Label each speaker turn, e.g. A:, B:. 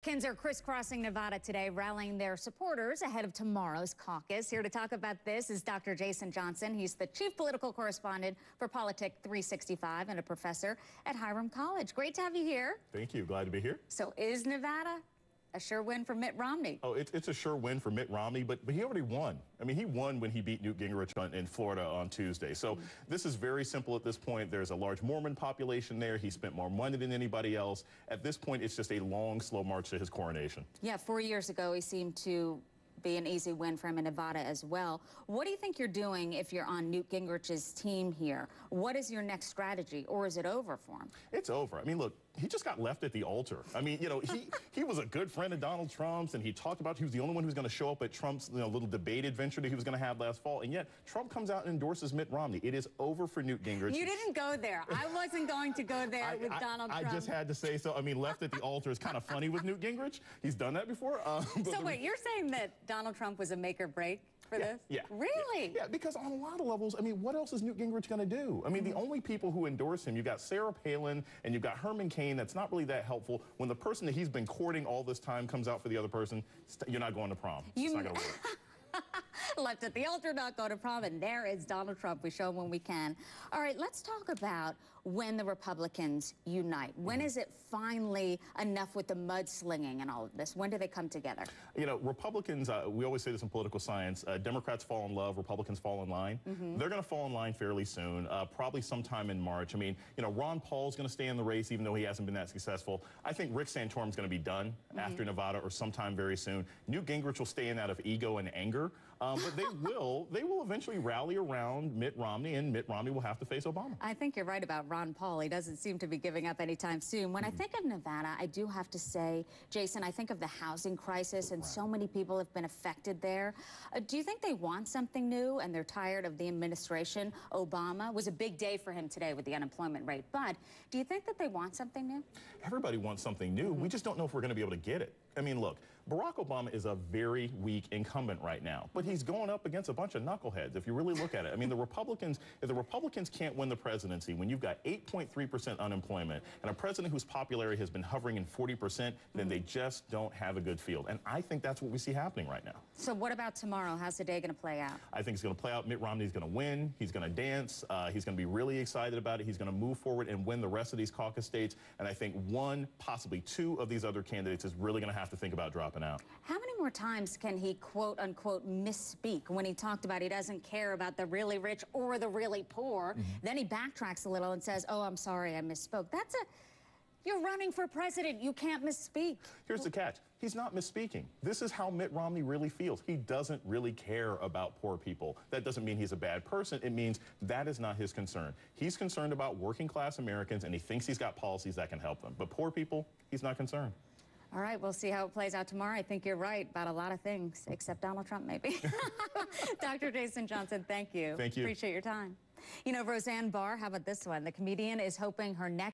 A: Republicans are crisscrossing Nevada today, rallying their supporters ahead of tomorrow's caucus. Here to talk about this is Dr. Jason Johnson. He's the chief political correspondent for Politic365 and a professor at Hiram College. Great to have you here.
B: Thank you. Glad to be here.
A: So is Nevada a sure win for Mitt Romney?
B: Oh, it's a sure win for Mitt Romney, but he already won. I mean, he won when he beat Newt Gingrich in Florida on Tuesday. So this is very simple at this point. There's a large Mormon population there. He spent more money than anybody else. At this point, it's just a long, slow march to his coronation. Yeah,
A: 4 years ago, he seemed to be an easy win for him in Nevada as well. What do you think you're doing if you're on Newt Gingrich's team here? What is your next strategy, or is it over for him?
B: It's over. I mean, look, he just got left at the altar. I mean, you know, he was a good friend of Donald Trump's, and he talked about he was the only one who was going to show up at Trump's little debate adventure that he was going to have last fall, and yet Trump comes out and endorses Mitt Romney. It is over for Newt Gingrich.
A: You didn't go there. I wasn't going to go there with Donald Trump.
B: I just had to say so. I mean, left at the altar is kind of funny with Newt Gingrich. He's done that before.
A: So wait, you're saying that Donald Trump was a make or break for this?
B: Yeah.
A: Really?
B: Yeah, because on a lot of levels, I mean, what else is Newt Gingrich going to do? I mean, the only people who endorse him, you've got Sarah Palin and you've got Herman Cain. That's not really that helpful. When the person that he's been courting all this time comes out for the other person, you're not going to prom. It's not going to work.
A: Left at the altar, not go to prom, and there is Donald Trump. We show him when we can. All right, let's talk about when the Republicans unite. When is it finally enough with the mudslinging and all of this? When do they come together? You
B: know, Republicans, we always say this in political science, Democrats fall in love, Republicans fall in line. They're going to fall in line fairly soon, probably sometime in March. I mean, you know, Ron Paul's going to stay in the race, even though he hasn't been that successful. I think Rick Santorum's going to be done after Nevada or sometime very soon. Newt Gingrich will stay in out of ego and anger. But they will eventually rally around Mitt Romney, and Mitt Romney will have to face Obama.
A: I think you're right about Ron Paul. He doesn't seem to be giving up anytime soon. When I think of Nevada, I do have to say, Jason, I think of the housing crisis, and so many people have been affected there. Do you think they want something new, and they're tired of the administration? Obama was a big day for him today with the unemployment rate, but do you think that they want something new?
B: Everybody wants something new. We just don't know if we're going to be able to get it. I mean, look, Barack Obama is a very weak incumbent right now, but he's going up against a bunch of knuckleheads if you really look at it. I mean, if the Republicans can't win the presidency when you've got 8.3% unemployment and a president whose popularity has been hovering in 40%, then they just don't have a good field. And I think that's what we see happening right now.
A: So what about tomorrow? How's the day going to play out?
B: I think it's going to play out. Mitt Romney's going to win. He's going to dance. He's going to be really excited about it. He's going to move forward and win the rest of these caucus states. And I think one, possibly two of these other candidates is really going to have to think about dropping out.
A: How many more times can he, quote unquote, misspeak when he talked about he doesn't care about the really rich or the really poor? Then he backtracks a little and says, oh, I'm sorry, I misspoke. You're running for president. You can't misspeak.
B: Here's the catch. He's not misspeaking. This is how Mitt Romney really feels. He doesn't really care about poor people. That doesn't mean he's a bad person. It means that is not his concern. He's concerned about working class Americans, and he thinks he's got policies that can help them. But poor people, he's not concerned.
A: All right, we'll see how it plays out tomorrow. I think you're right about a lot of things, except Donald Trump, maybe. Dr. Jason Johnson, thank you.
B: Thank you.
A: Appreciate your time. You know, Roseanne Barr, how about this one? The comedian is hoping her next